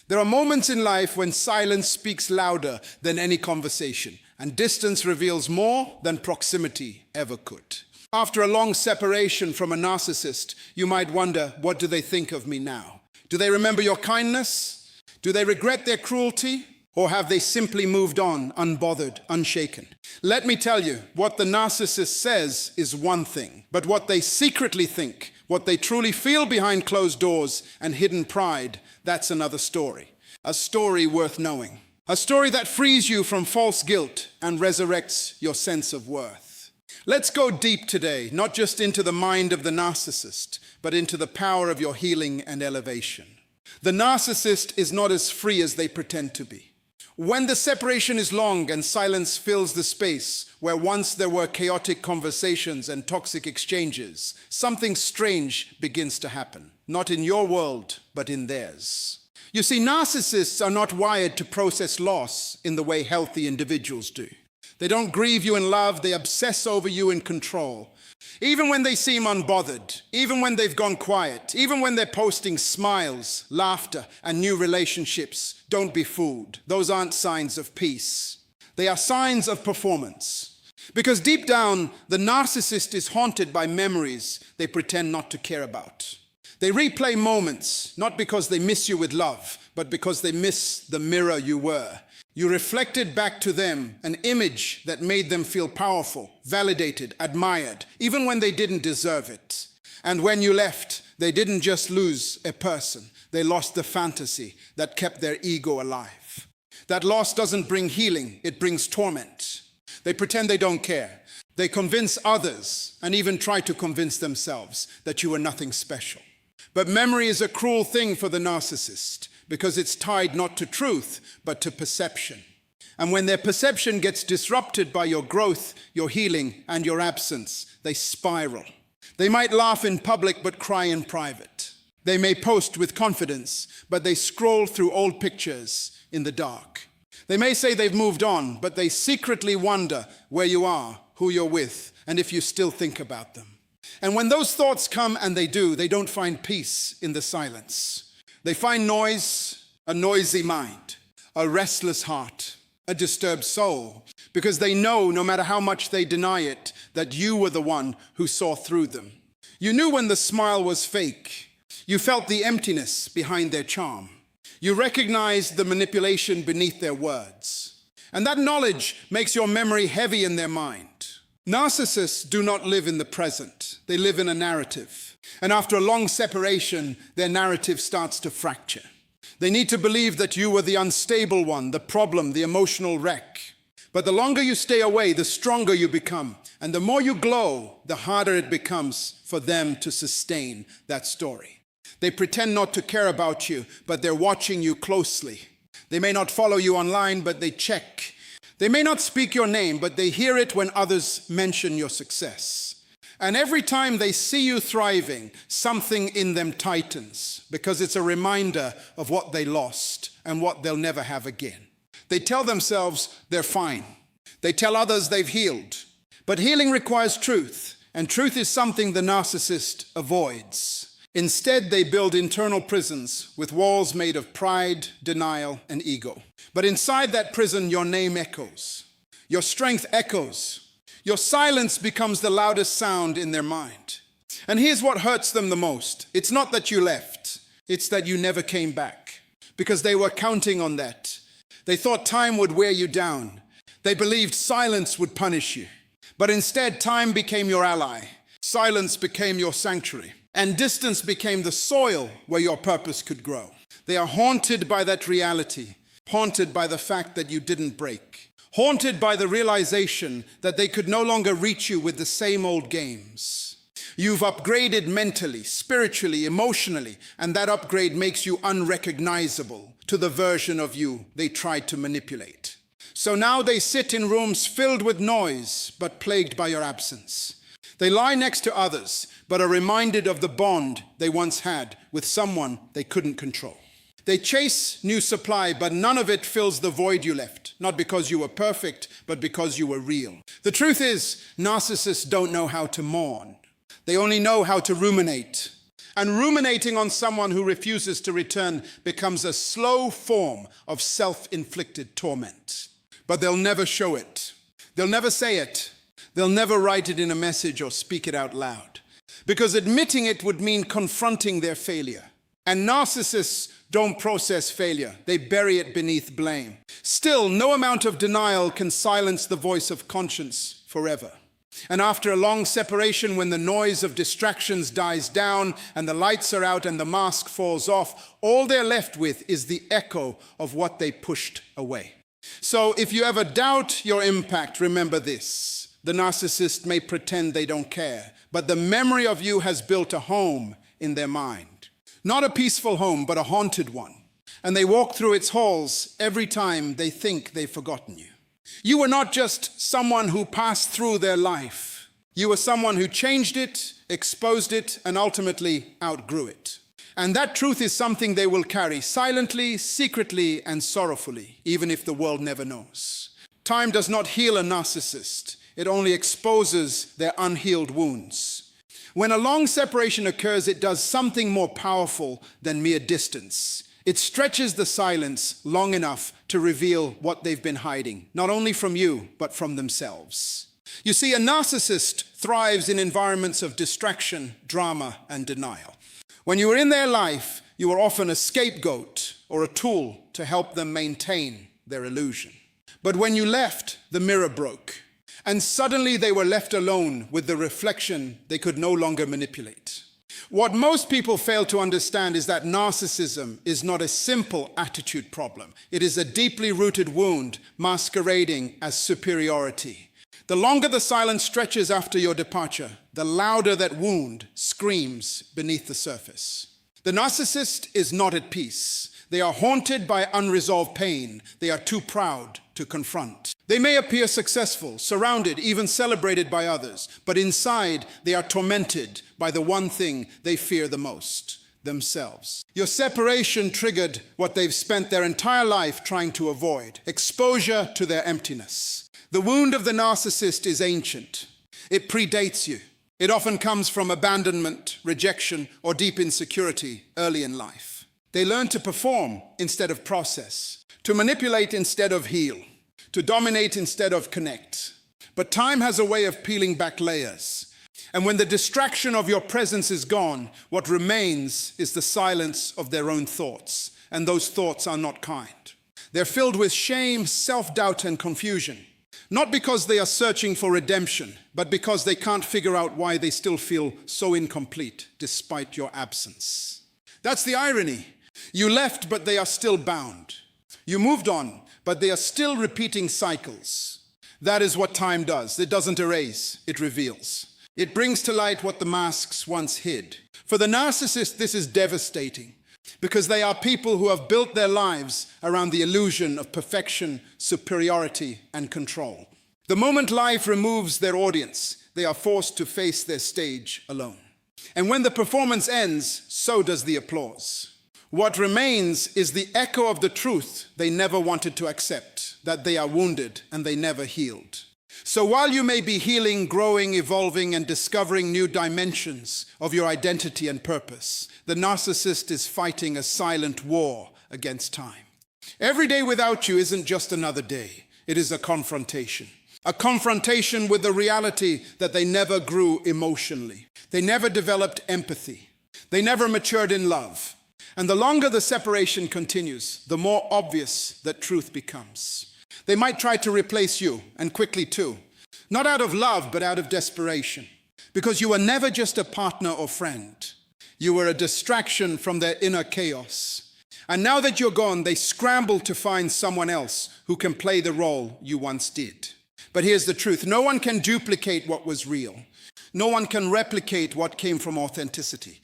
There are moments in life when silence speaks louder than any conversation, and distance reveals more than proximity ever could. After a long separation from a narcissist, you might wonder, what do they think of me now? Do they remember your kindness? Do they regret their cruelty? Or have they simply moved on, unbothered, unshaken? Let me tell you, what the narcissist says is one thing, but what they secretly think, what they truly feel behind closed doors and hidden pride, that's another story. A story worth knowing. A story that frees you from false guilt and resurrects your sense of worth. Let's go deep today, not just into the mind of the narcissist, but into the power of your healing and elevation. The narcissist is not as free as they pretend to be. When the separation is long and silence fills the space where once there were chaotic conversations and toxic exchanges, something strange begins to happen. Not in your world, but in theirs. You see, narcissists are not wired to process loss in the way healthy individuals do. They don't grieve you in love, they obsess over you in control. Even when they seem unbothered, even when they've gone quiet, even when they're posting smiles, laughter, and new relationships, don't be fooled. Those aren't signs of peace. They are signs of performance. Because deep down, the narcissist is haunted by memories they pretend not to care about. They replay moments, not because they miss you with love, but because they miss the mirror you were. You reflected back to them an image that made them feel powerful, validated, admired, even when they didn't deserve it. And when you left, they didn't just lose a person, they lost the fantasy that kept their ego alive. That loss doesn't bring healing, it brings torment. They pretend they don't care. They convince others, and even try to convince themselves, that you are nothing special. But memory is a cruel thing for the narcissist, because it's tied not to truth, but to perception. And when their perception gets disrupted by your growth, your healing, and your absence, they spiral. They might laugh in public, but cry in private. They may post with confidence, but they scroll through old pictures in the dark. They may say they've moved on, but they secretly wonder where you are, who you're with, and if you still think about them. And when those thoughts come, and they do, they don't find peace in the silence. They find noise, a noisy mind, a restless heart, a disturbed soul, because they know, no matter how much they deny it, that you were the one who saw through them. You knew when the smile was fake. You felt the emptiness behind their charm. You recognized the manipulation beneath their words. And that knowledge makes your memory heavy in their mind. Narcissists do not live in the present. They live in a narrative. And after a long separation, their narrative starts to fracture. They need to believe that you were the unstable one, the problem, the emotional wreck. But the longer you stay away, the stronger you become. And the more you glow, the harder it becomes for them to sustain that story. They pretend not to care about you, but they're watching you closely. They may not follow you online, but they check. They may not speak your name, but they hear it when others mention your success. And every time they see you thriving, something in them tightens, because it's a reminder of what they lost and what they'll never have again. They tell themselves they're fine. They tell others they've healed. But healing requires truth, and truth is something the narcissist avoids. Instead, they build internal prisons with walls made of pride, denial, and ego. But inside that prison, your name echoes. Your strength echoes. Your silence becomes the loudest sound in their mind. And here's what hurts them the most. It's not that you left. It's that you never came back. Because they were counting on that. They thought time would wear you down. They believed silence would punish you. But instead, time became your ally. Silence became your sanctuary. And distance became the soil where your purpose could grow. They are haunted by that reality. Haunted by the fact that you didn't break. Haunted by the realization that they could no longer reach you with the same old games. You've upgraded mentally, spiritually, emotionally, and that upgrade makes you unrecognizable to the version of you they tried to manipulate. So now they sit in rooms filled with noise, but plagued by your absence. They lie next to others, but are reminded of the bond they once had with someone they couldn't control. They chase new supply, but none of it fills the void you left, not because you were perfect, but because you were real. The truth is, narcissists don't know how to mourn. They only know how to ruminate. And ruminating on someone who refuses to return becomes a slow form of self-inflicted torment. But they'll never show it. They'll never say it. They'll never write it in a message or speak it out loud. Because admitting it would mean confronting their failure. And narcissists don't process failure. They bury it beneath blame. Still, no amount of denial can silence the voice of conscience forever. And after a long separation, when the noise of distractions dies down and the lights are out and the mask falls off, all they're left with is the echo of what they pushed away. So if you ever doubt your impact, remember this. The narcissist may pretend they don't care, but the memory of you has built a home in their mind. Not a peaceful home, but a haunted one. And they walk through its halls every time they think they've forgotten you. You were not just someone who passed through their life. You were someone who changed it, exposed it, and ultimately outgrew it. And that truth is something they will carry silently, secretly, and sorrowfully, even if the world never knows. Time does not heal a narcissist. It only exposes their unhealed wounds. When a long separation occurs, it does something more powerful than mere distance. It stretches the silence long enough to reveal what they've been hiding, not only from you, but from themselves. You see, a narcissist thrives in environments of distraction, drama, and denial. When you are in their life, you are often a scapegoat or a tool to help them maintain their illusion. But when you left, the mirror broke, and suddenly they were left alone with the reflection they could no longer manipulate. What most people fail to understand is that narcissism is not a simple attitude problem. It is a deeply rooted wound masquerading as superiority. The longer the silence stretches after your departure, the louder that wound screams beneath the surface. The narcissist is not at peace. They are haunted by unresolved pain. They are too proud to confront. They may appear successful, surrounded, even celebrated by others, but inside they are tormented by the one thing they fear the most, themselves. Your separation triggered what they've spent their entire life trying to avoid, exposure to their emptiness. The wound of the narcissist is ancient. It predates you. It often comes from abandonment, rejection, or deep insecurity early in life. They learn to perform instead of process, to manipulate instead of heal, to dominate instead of connect. But time has a way of peeling back layers. And when the distraction of your presence is gone, what remains is the silence of their own thoughts. And those thoughts are not kind. They're filled with shame, self-doubt, and confusion. Not because they are searching for redemption, but because they can't figure out why they still feel so incomplete despite your absence. That's the irony. You left, but they are still bound. You moved on, but they are still repeating cycles. That is what time does. It doesn't erase, it reveals. It brings to light what the masks once hid. For the narcissist, this is devastating, because they are people who have built their lives around the illusion of perfection, superiority, and control. The moment life removes their audience, they are forced to face their stage alone. And when the performance ends, so does the applause. What remains is the echo of the truth they never wanted to accept, that they are wounded and they never healed. So while you may be healing, growing, evolving, and discovering new dimensions of your identity and purpose, the narcissist is fighting a silent war against time. Every day without you isn't just another day. It is a confrontation. A confrontation with the reality that they never grew emotionally. They never developed empathy. They never matured in love. And the longer the separation continues, the more obvious that truth becomes. They might try to replace you, and quickly too. Not out of love, but out of desperation. Because you were never just a partner or friend. You were a distraction from their inner chaos. And now that you're gone, they scramble to find someone else who can play the role you once did. But here's the truth. No one can duplicate what was real. No one can replicate what came from authenticity.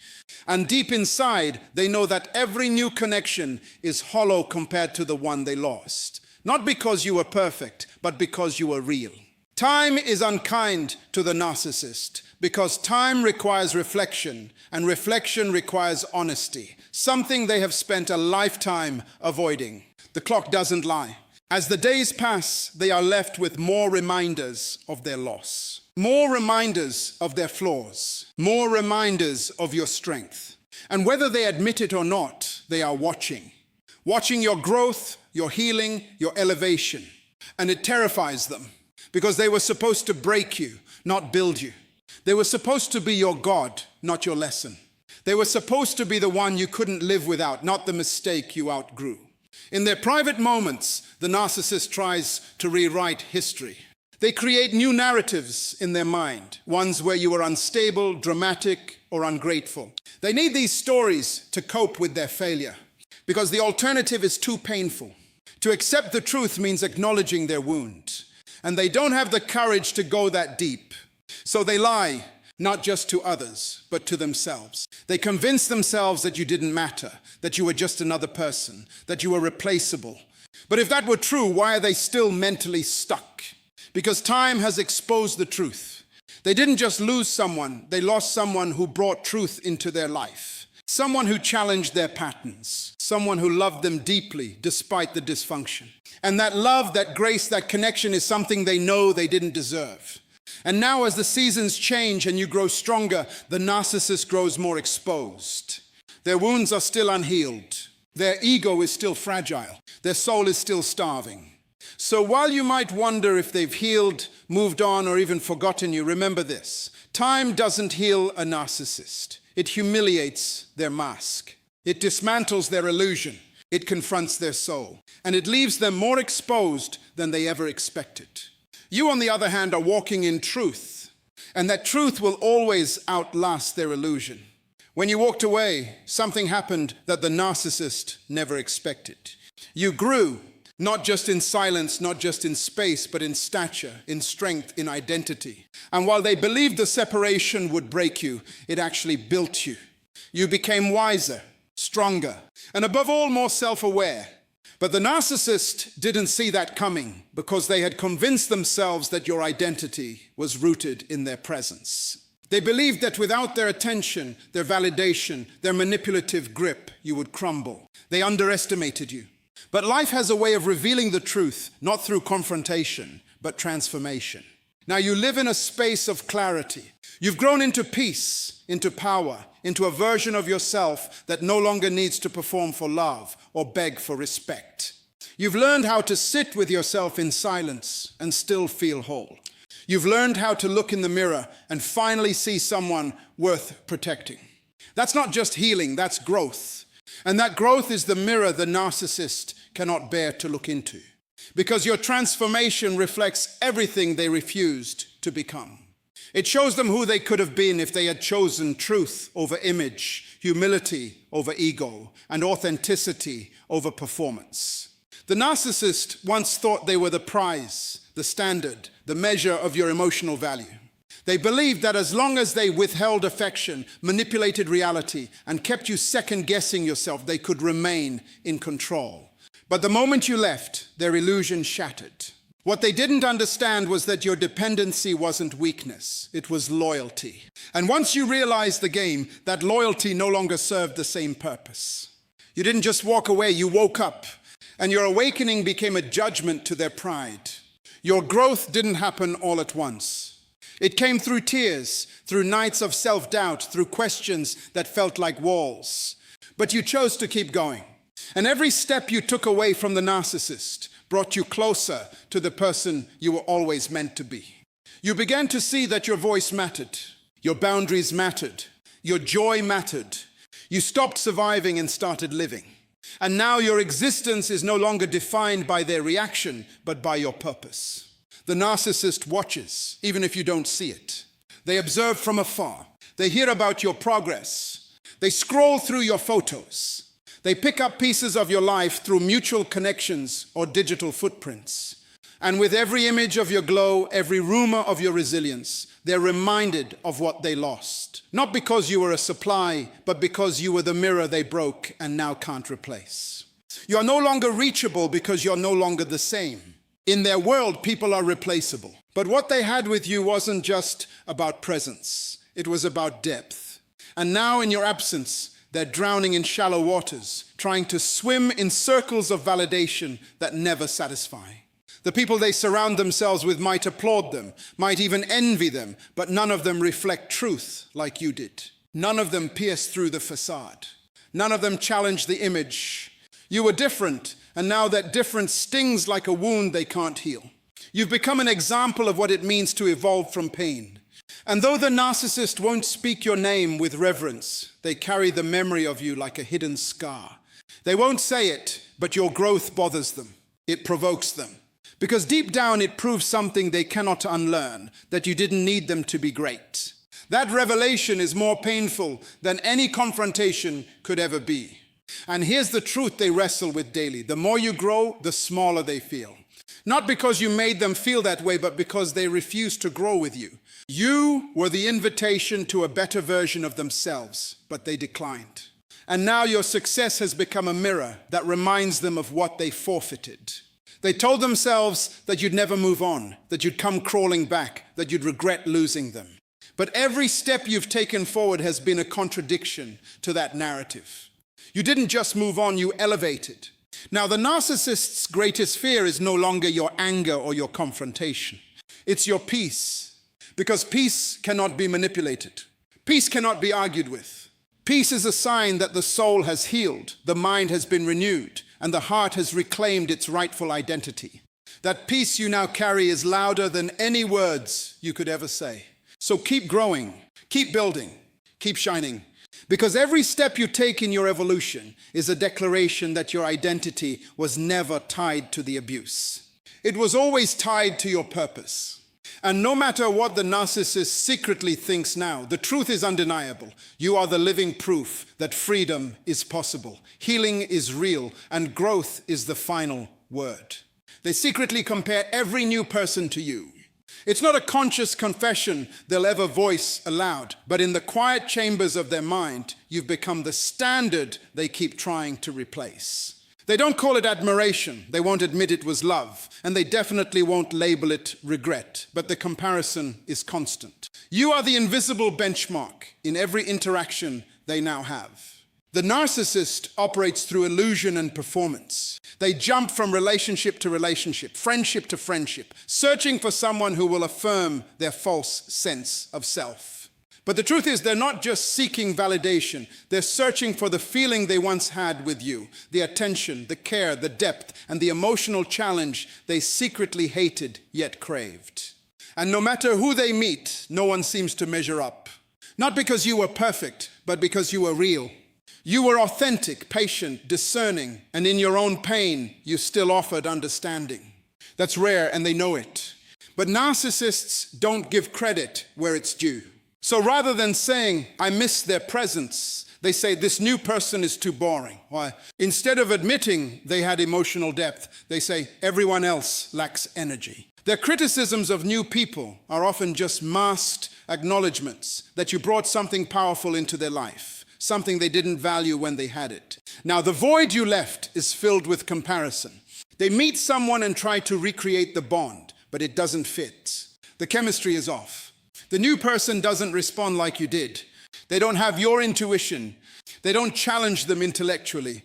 And deep inside, they know that every new connection is hollow compared to the one they lost. Not because you were perfect, but because you were real. Time is unkind to the narcissist because time requires reflection, and reflection requires honesty, something they have spent a lifetime avoiding. The clock doesn't lie. As the days pass, they are left with more reminders of their loss, more reminders of their flaws, more reminders of your strength. And whether they admit it or not, they are watching. Watching your growth, your healing, your elevation. And it terrifies them because they were supposed to break you, not build you. They were supposed to be your God, not your lesson. They were supposed to be the one you couldn't live without, not the mistake you outgrew. In their private moments, the narcissist tries to rewrite history. They create new narratives in their mind, ones where you were unstable, dramatic, or ungrateful. They need these stories to cope with their failure, because the alternative is too painful. To accept the truth means acknowledging their wound, and they don't have the courage to go that deep. So they lie, not just to others, but to themselves. They convince themselves that you didn't matter, that you were just another person, that you were replaceable. But if that were true, why are they still mentally stuck? Because time has exposed the truth. They didn't just lose someone, they lost someone who brought truth into their life. Someone who challenged their patterns. Someone who loved them deeply despite the dysfunction. And that love, that grace, that connection is something they know they didn't deserve. And now as the seasons change and you grow stronger, the narcissist grows more exposed. Their wounds are still unhealed. Their ego is still fragile. Their soul is still starving. So while you might wonder if they've healed, moved on, or even forgotten you, remember this. Time doesn't heal a narcissist. It humiliates their mask. It dismantles their illusion. It confronts their soul. And it leaves them more exposed than they ever expected. You, on the other hand, are walking in truth. And that truth will always outlast their illusion. When you walked away, something happened that the narcissist never expected. You grew. Not just in silence, not just in space, but in stature, in strength, in identity. And while they believed the separation would break you, it actually built you. You became wiser, stronger, and above all, more self-aware. But the narcissist didn't see that coming because they had convinced themselves that your identity was rooted in their presence. They believed that without their attention, their validation, their manipulative grip, you would crumble. They underestimated you. But life has a way of revealing the truth, not through confrontation, but transformation. Now you live in a space of clarity. You've grown into peace, into power, into a version of yourself that no longer needs to perform for love or beg for respect. You've learned how to sit with yourself in silence and still feel whole. You've learned how to look in the mirror and finally see someone worth protecting. That's not just healing, that's growth. And that growth is the mirror the narcissist cannot bear to look into. Because your transformation reflects everything they refused to become. It shows them who they could have been if they had chosen truth over image, humility over ego, and authenticity over performance. The narcissist once thought they were the prize, the standard, the measure of your emotional value. They believed that as long as they withheld affection, manipulated reality, and kept you second-guessing yourself, they could remain in control. But the moment you left, their illusion shattered. What they didn't understand was that your dependency wasn't weakness, it was loyalty. And once you realized the game, that loyalty no longer served the same purpose. You didn't just walk away, you woke up. And your awakening became a judgment to their pride. Your growth didn't happen all at once. It came through tears, through nights of self-doubt, through questions that felt like walls. But you chose to keep going. And every step you took away from the narcissist brought you closer to the person you were always meant to be. You began to see that your voice mattered, your boundaries mattered, your joy mattered. You stopped surviving and started living. And now your existence is no longer defined by their reaction, but by your purpose. The narcissist watches, even if you don't see it. They observe from afar. They hear about your progress. They scroll through your photos. They pick up pieces of your life through mutual connections or digital footprints. And with every image of your glow, every rumor of your resilience, they're reminded of what they lost. Not because you were a supply, but because you were the mirror they broke and now can't replace. You are no longer reachable because you're no longer the same. In their world, people are replaceable. But what they had with you wasn't just about presence. It was about depth. And now in your absence, they're drowning in shallow waters, trying to swim in circles of validation that never satisfy. The people they surround themselves with might applaud them, might even envy them, but none of them reflect truth like you did. None of them pierced through the facade. None of them challenged the image. You were different, and now that difference stings like a wound they can't heal. You've become an example of what it means to evolve from pain. And though the narcissist won't speak your name with reverence, they carry the memory of you like a hidden scar. They won't say it, but your growth bothers them. It provokes them. Because deep down it proves something they cannot unlearn, that you didn't need them to be great. That revelation is more painful than any confrontation could ever be. And here's the truth they wrestle with daily. The more you grow, the smaller they feel. Not because you made them feel that way, but because they refuse to grow with you. You were the invitation to a better version of themselves, but they declined. And now your success has become a mirror that reminds them of what they forfeited. They told themselves that you'd never move on, that you'd come crawling back, that you'd regret losing them. But every step you've taken forward has been a contradiction to that narrative. You didn't just move on, you elevated. Now, the narcissist's greatest fear is no longer your anger or your confrontation. It's your peace, because peace cannot be manipulated. Peace cannot be argued with. Peace is a sign that the soul has healed, the mind has been renewed, and the heart has reclaimed its rightful identity. That peace you now carry is louder than any words you could ever say. So keep growing, keep building, keep shining. Because every step you take in your evolution is a declaration that your identity was never tied to the abuse. It was always tied to your purpose. And no matter what the narcissist secretly thinks now, the truth is undeniable. You are the living proof that freedom is possible, healing is real, and growth is the final word. They secretly compare every new person to you. It's not a conscious confession they'll ever voice aloud, but in the quiet chambers of their mind, you've become the standard they keep trying to replace. They don't call it admiration, they won't admit it was love, and they definitely won't label it regret, but the comparison is constant. You are the invisible benchmark in every interaction they now have. The narcissist operates through illusion and performance. They jump from relationship to relationship, friendship to friendship, searching for someone who will affirm their false sense of self. But the truth is, they're not just seeking validation. They're searching for the feeling they once had with you, the attention, the care, the depth, and the emotional challenge they secretly hated yet craved. And no matter who they meet, no one seems to measure up. Not because you were perfect, but because you were real. You were authentic, patient, discerning, and in your own pain, you still offered understanding. That's rare, and they know it. But narcissists don't give credit where it's due. So rather than saying, I miss their presence, they say, this new person is too boring. Why? Instead of admitting they had emotional depth, they say, everyone else lacks energy. Their criticisms of new people are often just masked acknowledgments that you brought something powerful into their life, something they didn't value when they had it. Now, the void you left is filled with comparison. They meet someone and try to recreate the bond, but it doesn't fit. The chemistry is off. The new person doesn't respond like you did. They don't have your intuition. They don't challenge them intellectually.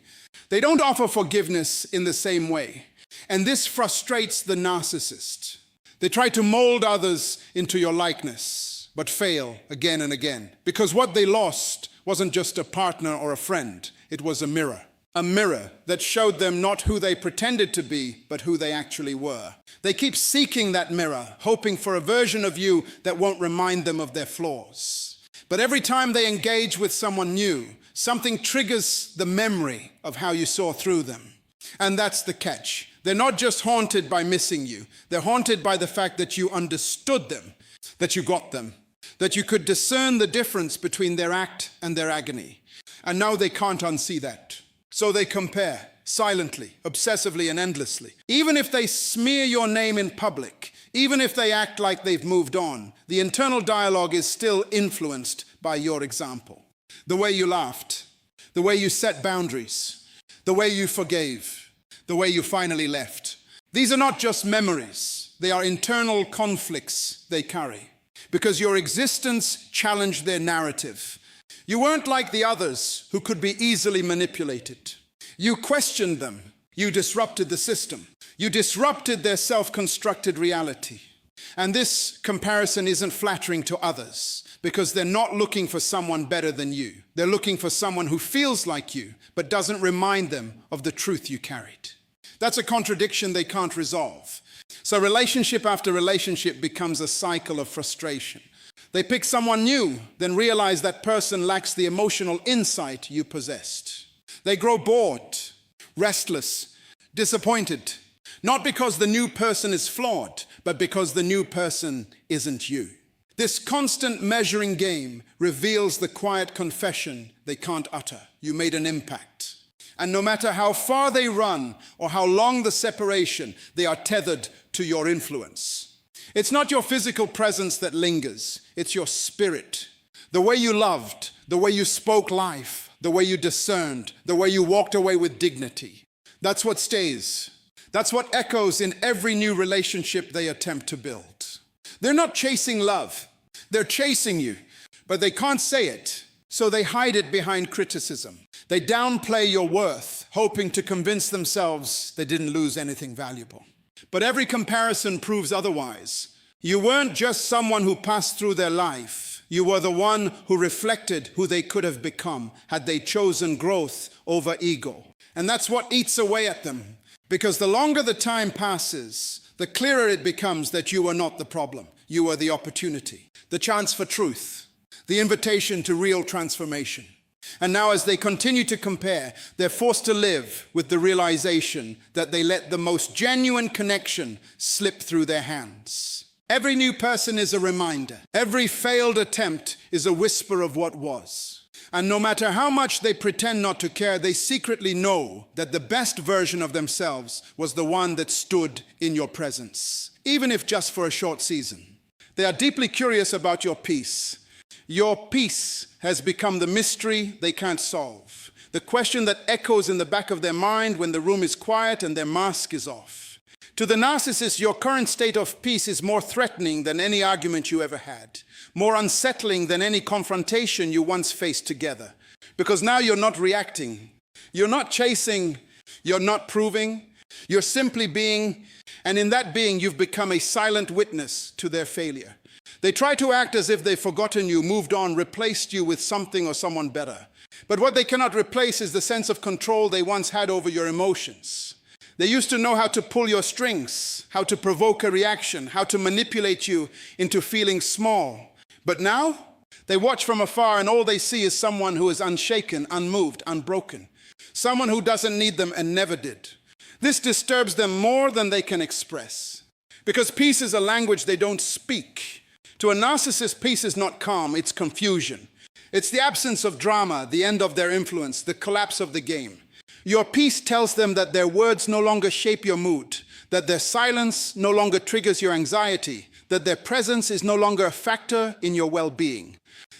They don't offer forgiveness in the same way. And this frustrates the narcissist. They try to mold others into your likeness, but fail again and again. Because what they lost wasn't just a partner or a friend. It was a mirror. A mirror that showed them not who they pretended to be, but who they actually were. They keep seeking that mirror, hoping for a version of you that won't remind them of their flaws. But every time they engage with someone new, something triggers the memory of how you saw through them. And that's the catch. They're not just haunted by missing you. They're haunted by the fact that you understood them, that you got them, that you could discern the difference between their act and their agony. And now they can't unsee that. So they compare, silently, obsessively, and endlessly. Even if they smear your name in public, even if they act like they've moved on, the internal dialogue is still influenced by your example. The way you laughed, the way you set boundaries, the way you forgave, the way you finally left. These are not just memories. They are internal conflicts they carry. Because your existence challenged their narrative. You weren't like the others who could be easily manipulated. You questioned them. You disrupted the system. You disrupted their self-constructed reality. And this comparison isn't flattering to others because they're not looking for someone better than you. They're looking for someone who feels like you but doesn't remind them of the truth you carried. That's a contradiction they can't resolve. So relationship after relationship becomes a cycle of frustration. They pick someone new, then realize that person lacks the emotional insight you possessed. They grow bored, restless, disappointed, not because the new person is flawed, but because the new person isn't you. This constant measuring game reveals the quiet confession they can't utter. You made an impact. And no matter how far they run or how long the separation, they are tethered to your influence. It's not your physical presence that lingers, it's your spirit. The way you loved, the way you spoke life, the way you discerned, the way you walked away with dignity. That's what stays. That's what echoes in every new relationship they attempt to build. They're not chasing love. They're chasing you, but they can't say it, so they hide it behind criticism. They downplay your worth, hoping to convince themselves they didn't lose anything valuable. But every comparison proves otherwise. You weren't just someone who passed through their life. You were the one who reflected who they could have become had they chosen growth over ego. And that's what eats away at them. Because the longer the time passes, the clearer it becomes that you are not the problem. You are the opportunity, the chance for truth, the invitation to real transformation. And now as they continue to compare, they're forced to live with the realization that they let the most genuine connection slip through their hands. Every new person is a reminder. Every failed attempt is a whisper of what was. And no matter how much they pretend not to care, they secretly know that the best version of themselves was the one that stood in your presence, even if just for a short season. They are deeply curious about your peace. Your peace has become the mystery they can't solve, the question that echoes in the back of their mind when the room is quiet and their mask is off. To the narcissist, your current state of peace is more threatening than any argument you ever had, more unsettling than any confrontation you once faced together. Because now you're not reacting, you're not chasing, you're not proving, you're simply being, and in that being you've become a silent witness to their failure. They try to act as if they've forgotten you, moved on, replaced you with something or someone better. But what they cannot replace is the sense of control they once had over your emotions. They used to know how to pull your strings, how to provoke a reaction, how to manipulate you into feeling small. But now, they watch from afar and all they see is someone who is unshaken, unmoved, unbroken. Someone who doesn't need them and never did. This disturbs them more than they can express. Because peace is a language they don't speak. To a narcissist, peace is not calm, it's confusion. It's the absence of drama, the end of their influence, the collapse of the game. Your peace tells them that their words no longer shape your mood, that their silence no longer triggers your anxiety, that their presence is no longer a factor in your well-being.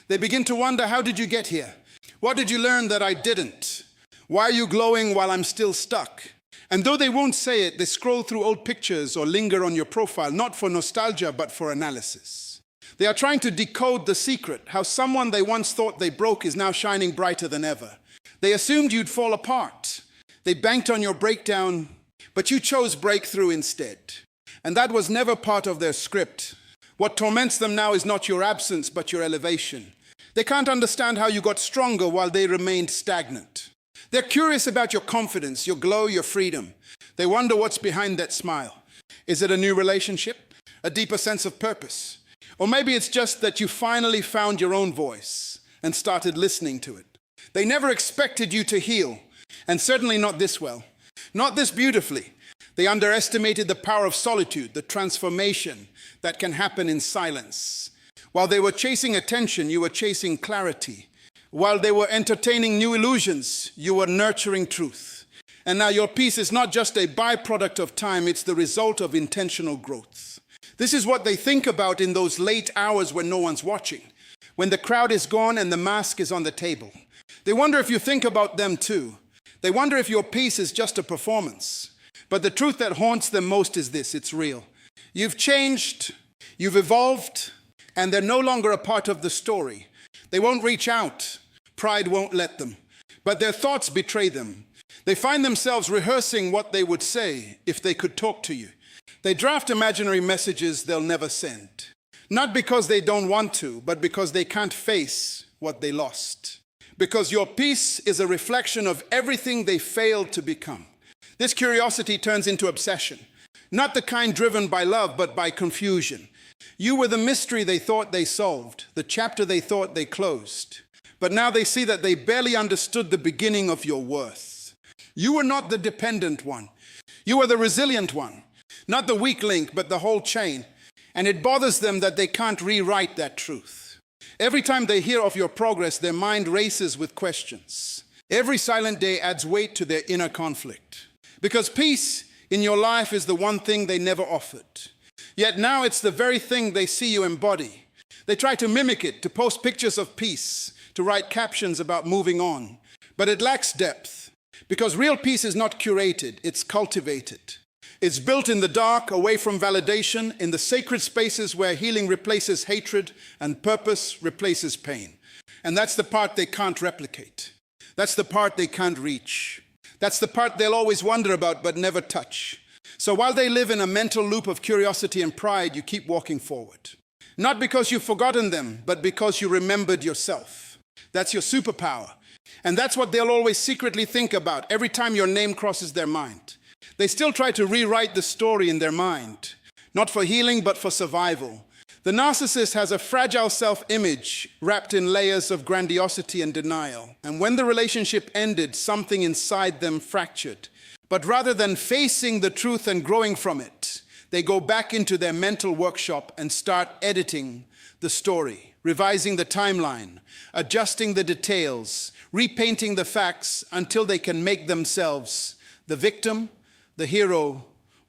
They begin to wonder, how did you get here? What did you learn that I didn't? Why are you glowing while I'm still stuck? And though they won't say it, they scroll through old pictures or linger on your profile, not for nostalgia, but for analysis. They are trying to decode the secret, how someone they once thought they broke is now shining brighter than ever. They assumed you'd fall apart. They banked on your breakdown, but you chose breakthrough instead. And that was never part of their script. What torments them now is not your absence, but your elevation. They can't understand how you got stronger while they remained stagnant. They're curious about your confidence, your glow, your freedom. They wonder what's behind that smile. Is it a new relationship? A deeper sense of purpose? Or maybe it's just that you finally found your own voice and started listening to it. They never expected you to heal, and certainly not this well, not this beautifully. They underestimated the power of solitude, the transformation that can happen in silence. While they were chasing attention, you were chasing clarity. While they were entertaining new illusions, you were nurturing truth. And now your peace is not just a byproduct of time, it's the result of intentional growth. This is what they think about in those late hours when no one's watching, when the crowd is gone and the mask is on the table. They wonder if you think about them too. They wonder if your peace is just a performance. But the truth that haunts them most is this: it's real. You've changed, you've evolved, and they're no longer a part of the story. They won't reach out. Pride won't let them. But their thoughts betray them. They find themselves rehearsing what they would say if they could talk to you. They draft imaginary messages they'll never send. Not because they don't want to, but because they can't face what they lost. Because your peace is a reflection of everything they failed to become. This curiosity turns into obsession. Not the kind driven by love, but by confusion. You were the mystery they thought they solved, the chapter they thought they closed. But now they see that they barely understood the beginning of your worth. You were not the dependent one. You were the resilient one. Not the weak link, but the whole chain. And it bothers them that they can't rewrite that truth. Every time they hear of your progress, their mind races with questions. Every silent day adds weight to their inner conflict. Because peace in your life is the one thing they never offered. Yet now it's the very thing they see you embody. They try to mimic it, to post pictures of peace, to write captions about moving on. But it lacks depth. Because real peace is not curated, it's cultivated. It's built in the dark, away from validation, in the sacred spaces where healing replaces hatred and purpose replaces pain. And that's the part they can't replicate. That's the part they can't reach. That's the part they'll always wonder about but never touch. So while they live in a mental loop of curiosity and pride, you keep walking forward. Not because you've forgotten them, but because you remembered yourself. That's your superpower. And that's what they'll always secretly think about every time your name crosses their mind. They still try to rewrite the story in their mind, not for healing, but for survival. The narcissist has a fragile self-image wrapped in layers of grandiosity and denial. And when the relationship ended, something inside them fractured. But rather than facing the truth and growing from it, they go back into their mental workshop and start editing the story, revising the timeline, adjusting the details, repainting the facts until they can make themselves the victim, the hero,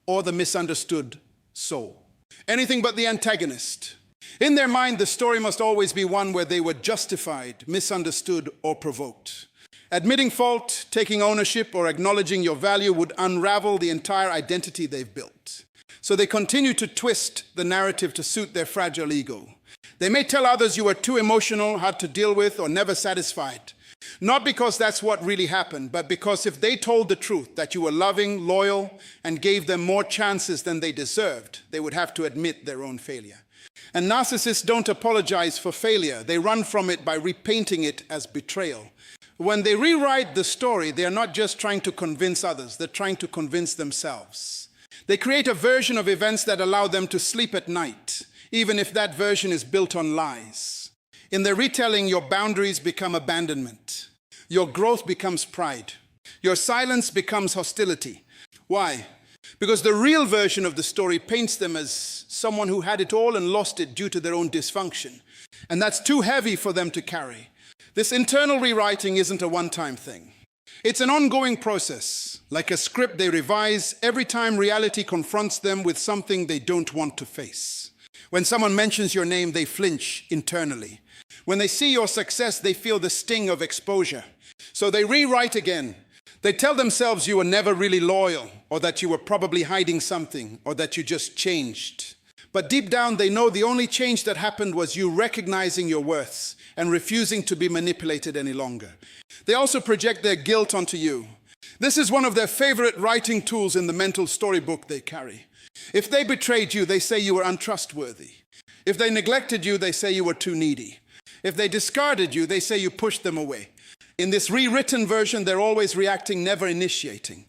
or the misunderstood soul. Anything but the antagonist. In their mind, the story must always be one where they were justified, misunderstood, or provoked. Admitting fault, taking ownership, or acknowledging your value would unravel the entire identity they've built. So they continue to twist the narrative to suit their fragile ego. They may tell others you were too emotional, hard to deal with, or never satisfied. Not because that's what really happened, but because if they told the truth, that you were loving, loyal, and gave them more chances than they deserved, they would have to admit their own failure. And narcissists don't apologize for failure. They run from it by repainting it as betrayal. When they rewrite the story, they are not just trying to convince others, they're trying to convince themselves. They create a version of events that allow them to sleep at night, even if that version is built on lies. In their retelling, your boundaries become abandonment. Your growth becomes pride. Your silence becomes hostility. Why? Because the real version of the story paints them as someone who had it all and lost it due to their own dysfunction. And that's too heavy for them to carry. This internal rewriting isn't a one-time thing. It's an ongoing process, like a script they revise every time reality confronts them with something they don't want to face. When someone mentions your name, they flinch internally. When they see your success, they feel the sting of exposure. So they rewrite again. They tell themselves you were never really loyal, or that you were probably hiding something, or that you just changed. But deep down, they know the only change that happened was you recognizing your worth and refusing to be manipulated any longer. They also project their guilt onto you. This is one of their favorite writing tools in the mental storybook they carry. If they betrayed you, they say you were untrustworthy. If they neglected you, they say you were too needy. If they discarded you, they say you pushed them away. In this rewritten version, they're always reacting, never initiating.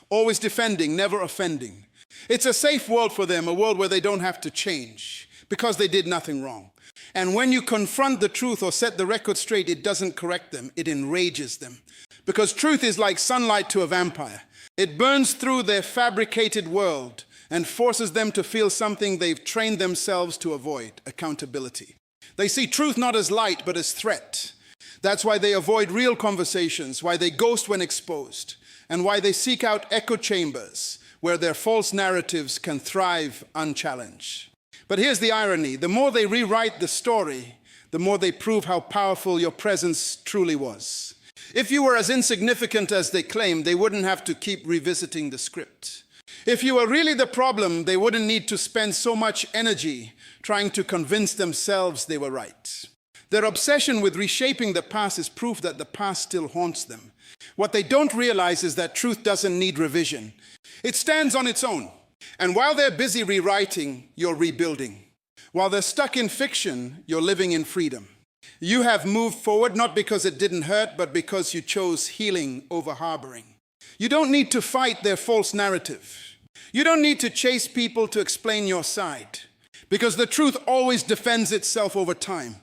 Always defending, never offending. It's a safe world for them, a world where they don't have to change, because they did nothing wrong. And when you confront the truth or set the record straight, it doesn't correct them, it enrages them. Because truth is like sunlight to a vampire. It burns through their fabricated world and forces them to feel something they've trained themselves to avoid: accountability. They see truth not as light, but as threat. That's why they avoid real conversations, why they ghost when exposed, and why they seek out echo chambers where their false narratives can thrive unchallenged. But here's the irony. The more they rewrite the story, the more they prove how powerful your presence truly was. If you were as insignificant as they claim, they wouldn't have to keep revisiting the script. If you were really the problem, they wouldn't need to spend so much energy trying to convince themselves they were right. Their obsession with reshaping the past is proof that the past still haunts them. What they don't realize is that truth doesn't need revision. It stands on its own. And while they're busy rewriting, you're rebuilding. While they're stuck in fiction, you're living in freedom. You have moved forward not because it didn't hurt, but because you chose healing over harboring. You don't need to fight their false narrative. You don't need to chase people to explain your side, because the truth always defends itself over time.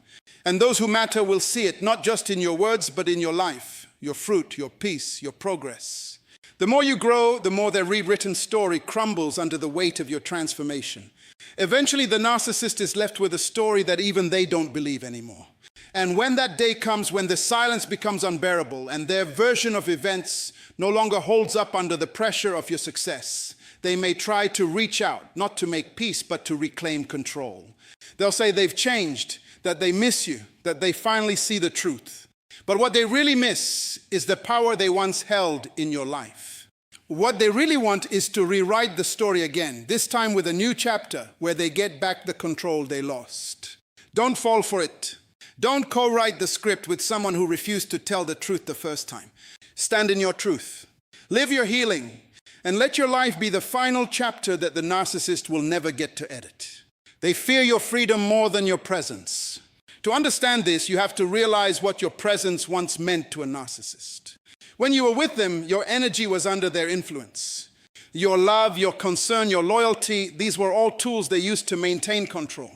And those who matter will see it, not just in your words, but in your life, your fruit, your peace, your progress. The more you grow, the more their rewritten story crumbles under the weight of your transformation. Eventually, the narcissist is left with a story that even they don't believe anymore. And when that day comes, when the silence becomes unbearable and their version of events no longer holds up under the pressure of your success, they may try to reach out, not to make peace, but to reclaim control. They'll say they've changed, that they miss you, that they finally see the truth. But what they really miss is the power they once held in your life. What they really want is to rewrite the story again, this time with a new chapter where they get back the control they lost. Don't fall for it. Don't co-write the script with someone who refused to tell the truth the first time. Stand in your truth. Live your healing. And let your life be the final chapter that the narcissist will never get to edit. They fear your freedom more than your presence. To understand this, you have to realize what your presence once meant to a narcissist. When you were with them, your energy was under their influence. Your love, your concern, your loyalty, these were all tools they used to maintain control.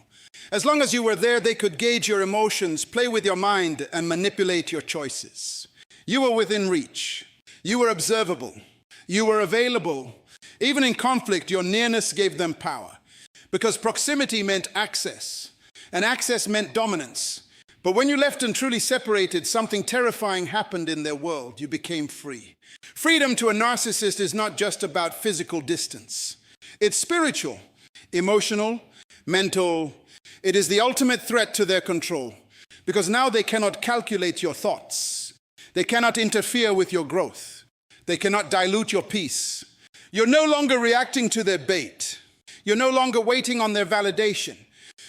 As long as you were there, they could gauge your emotions, play with your mind, and manipulate your choices. You were within reach. You were observable. You were available. Even in conflict, your nearness gave them power. Because proximity meant access, and access meant dominance. But when you left and truly separated, something terrifying happened in their world. You became free. Freedom to a narcissist is not just about physical distance. It's spiritual, emotional, mental. It is the ultimate threat to their control. Because now they cannot calculate your thoughts. They cannot interfere with your growth. They cannot dilute your peace. You're no longer reacting to their bait. You're no longer waiting on their validation.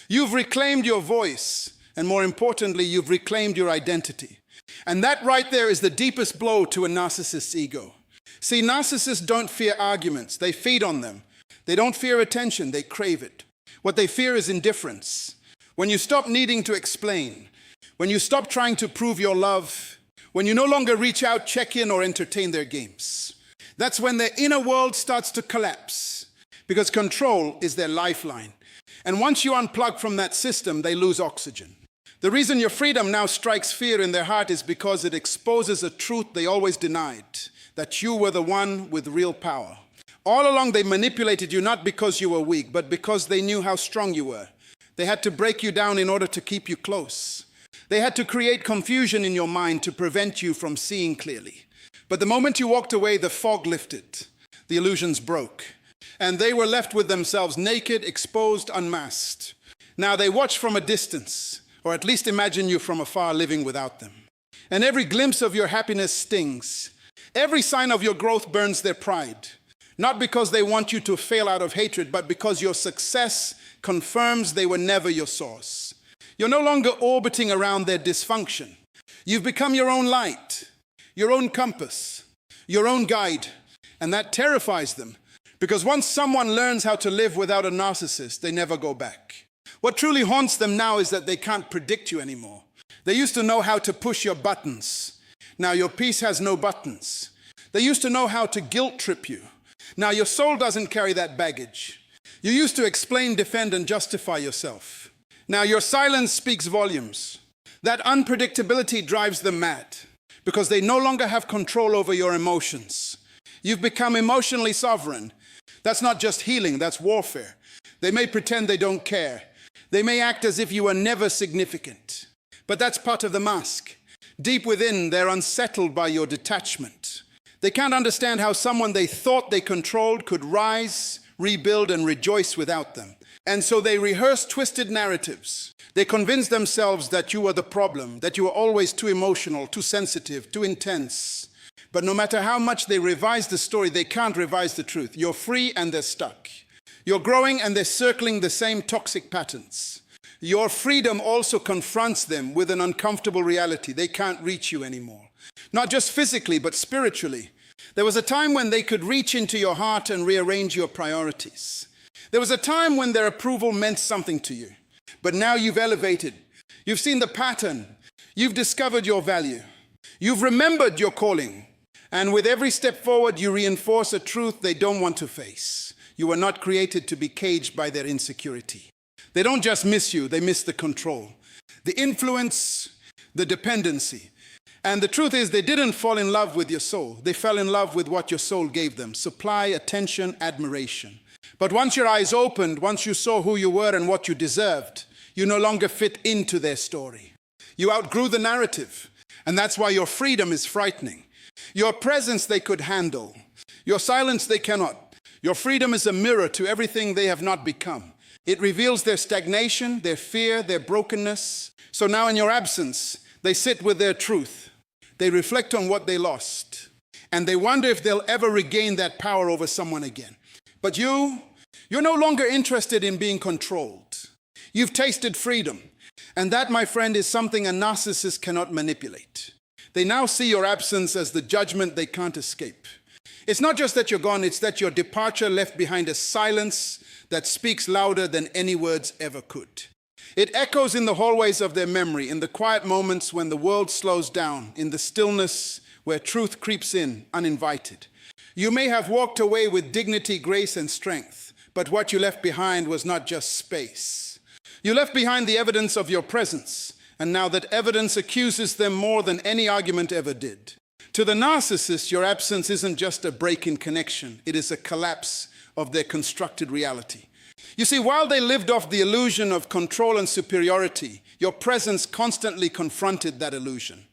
You've reclaimed your voice, and more importantly, you've reclaimed your identity. And that right there is the deepest blow to a narcissist's ego. See, narcissists don't fear arguments. They feed on them. They don't fear attention. They crave it. What they fear is indifference. When you stop needing to explain, when you stop trying to prove your love, when you no longer reach out, check in, or entertain their games, that's when their inner world starts to collapse, because control is their lifeline. And once you unplug from that system, they lose oxygen. The reason your freedom now strikes fear in their heart is because it exposes a truth they always denied, that you were the one with real power. All along, they manipulated you not because you were weak, but because they knew how strong you were. They had to break you down in order to keep you close. They had to create confusion in your mind to prevent you from seeing clearly. But the moment you walked away, the fog lifted, the illusions broke, and they were left with themselves naked, exposed, unmasked. Now they watch from a distance, or at least imagine you from afar living without them. And every glimpse of your happiness stings. Every sign of your growth burns their pride. Not because they want you to fail out of hatred, but because your success confirms they were never your source. You're no longer orbiting around their dysfunction. You've become your own light, your own compass, your own guide, and that terrifies them. Because once someone learns how to live without a narcissist, they never go back. What truly haunts them now is that they can't predict you anymore. They used to know how to push your buttons. Now your peace has no buttons. They used to know how to guilt trip you. Now your soul doesn't carry that baggage. You used to explain, defend, and justify yourself. Now your silence speaks volumes. That unpredictability drives them mad because they no longer have control over your emotions. You've become emotionally sovereign. That's not just healing, that's warfare. They may pretend they don't care. They may act as if you were never significant. But that's part of the mask. Deep within, they're unsettled by your detachment. They can't understand how someone they thought they controlled could rise, rebuild, and rejoice without them. And so they rehearse twisted narratives. They convince themselves that you were the problem, that you were always too emotional, too sensitive, too intense. But no matter how much they revise the story, they can't revise the truth. You're free and they're stuck. You're growing and they're circling the same toxic patterns. Your freedom also confronts them with an uncomfortable reality. They can't reach you anymore. Not just physically, but spiritually. There was a time when they could reach into your heart and rearrange your priorities. There was a time when their approval meant something to you. But now you've elevated. You've seen the pattern. You've discovered your value. You've remembered your calling. And with every step forward, you reinforce a truth they don't want to face. You were not created to be caged by their insecurity. They don't just miss you, they miss the control, the influence, the dependency. And the truth is, they didn't fall in love with your soul. They fell in love with what your soul gave them: supply, attention, admiration. But once your eyes opened, once you saw who you were and what you deserved, you no longer fit into their story. You outgrew the narrative, and that's why your freedom is frightening. Your presence they could handle. Your silence they cannot. Your freedom is a mirror to everything they have not become. It reveals their stagnation, their fear, their brokenness. So now in your absence, they sit with their truth. They reflect on what they lost. And they wonder if they'll ever regain that power over someone again. But you're no longer interested in being controlled. You've tasted freedom. And that, my friend, is something a narcissist cannot manipulate. They now see your absence as the judgment they can't escape. It's not just that you're gone, it's that your departure left behind a silence that speaks louder than any words ever could. It echoes in the hallways of their memory, in the quiet moments when the world slows down, in the stillness where truth creeps in uninvited. You may have walked away with dignity, grace, and strength, but what you left behind was not just space. You left behind the evidence of your presence, and now that evidence accuses them more than any argument ever did. To the narcissist, your absence isn't just a break in connection, it is a collapse of their constructed reality. You see, while they lived off the illusion of control and superiority, your presence constantly confronted that illusion.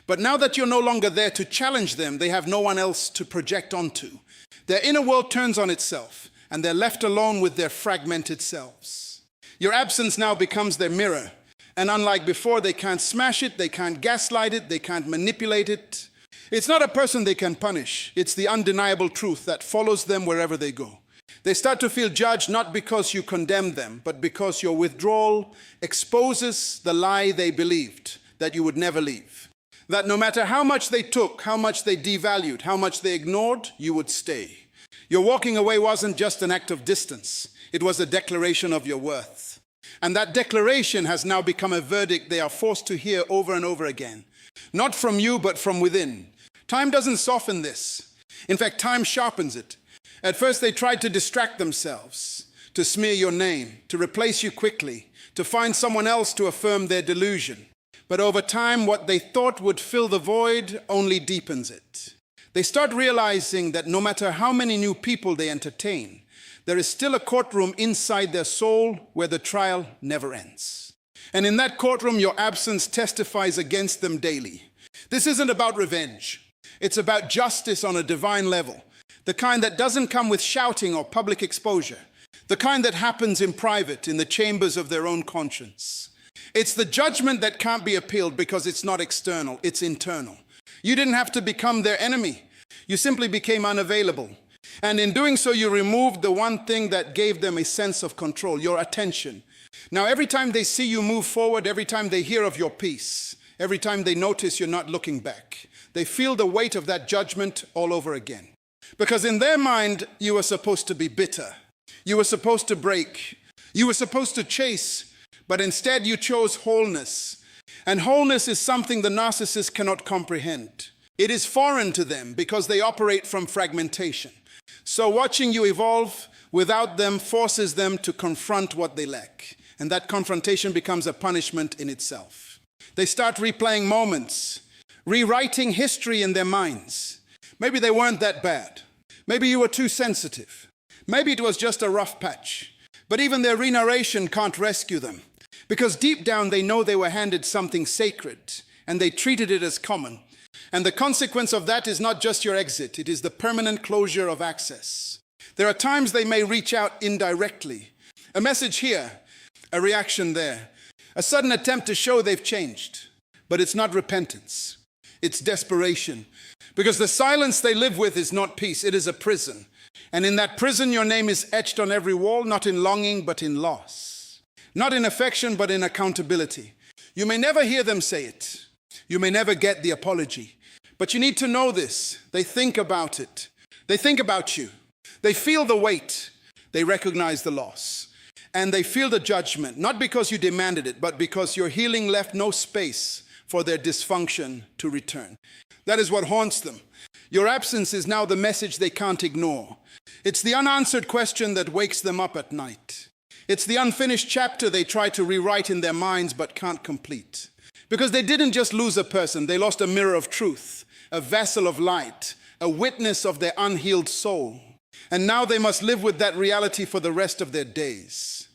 But now that you're no longer there to challenge them, they have no one else to project onto. Their inner world turns on itself, and they're left alone with their fragmented selves. Your absence now becomes their mirror, and unlike before, they can't smash it, they can't gaslight it, they can't manipulate it. It's not a person they can punish, it's the undeniable truth that follows them wherever they go. They start to feel judged not because you condemn them, but because your withdrawal exposes the lie they believed, that you would never leave. That no matter how much they took, how much they devalued, how much they ignored, you would stay. Your walking away wasn't just an act of distance, it was a declaration of your worth. And that declaration has now become a verdict they are forced to hear over and over again. Not from you, but from within. Time doesn't soften this. In fact, time sharpens it. At first, they tried to distract themselves, to smear your name, to replace you quickly, to find someone else to affirm their delusion. But over time, what they thought would fill the void only deepens it. They start realizing that no matter how many new people they entertain, there is still a courtroom inside their soul where the trial never ends. And in that courtroom, your absence testifies against them daily. This isn't about revenge. It's about justice on a divine level. The kind that doesn't come with shouting or public exposure. The kind that happens in private, in the chambers of their own conscience. It's the judgment that can't be appealed because it's not external, it's internal. You didn't have to become their enemy. You simply became unavailable. And in doing so, you removed the one thing that gave them a sense of control, your attention. Now, every time they see you move forward, every time they hear of your peace, every time they notice you're not looking back, they feel the weight of that judgment all over again. Because in their mind, you were supposed to be bitter. You were supposed to break. You were supposed to chase, but instead you chose wholeness. And wholeness is something the narcissist cannot comprehend. It is foreign to them because they operate from fragmentation. So watching you evolve without them forces them to confront what they lack. And that confrontation becomes a punishment in itself. They start replaying moments, rewriting history in their minds. Maybe they weren't that bad. Maybe you were too sensitive. Maybe it was just a rough patch. But even their re-narration can't rescue them. Because deep down they know they were handed something sacred and they treated it as common. And the consequence of that is not just your exit, it is the permanent closure of access. There are times they may reach out indirectly. A message here, a reaction there. A sudden attempt to show they've changed. But it's not repentance. It's desperation. Because the silence they live with is not peace, it is a prison. And in that prison, your name is etched on every wall, not in longing, but in loss. Not in affection, but in accountability. You may never hear them say it. You may never get the apology. But you need to know this. They think about it. They think about you. They feel the weight. They recognize the loss. And they feel the judgment, not because you demanded it, but because your healing left no space for their dysfunction to return. That is what haunts them. Your absence is now the message they can't ignore. It's the unanswered question that wakes them up at night. It's the unfinished chapter they try to rewrite in their minds but can't complete. Because they didn't just lose a person, they lost a mirror of truth, a vessel of light, a witness of their unhealed soul. And now they must live with that reality for the rest of their days.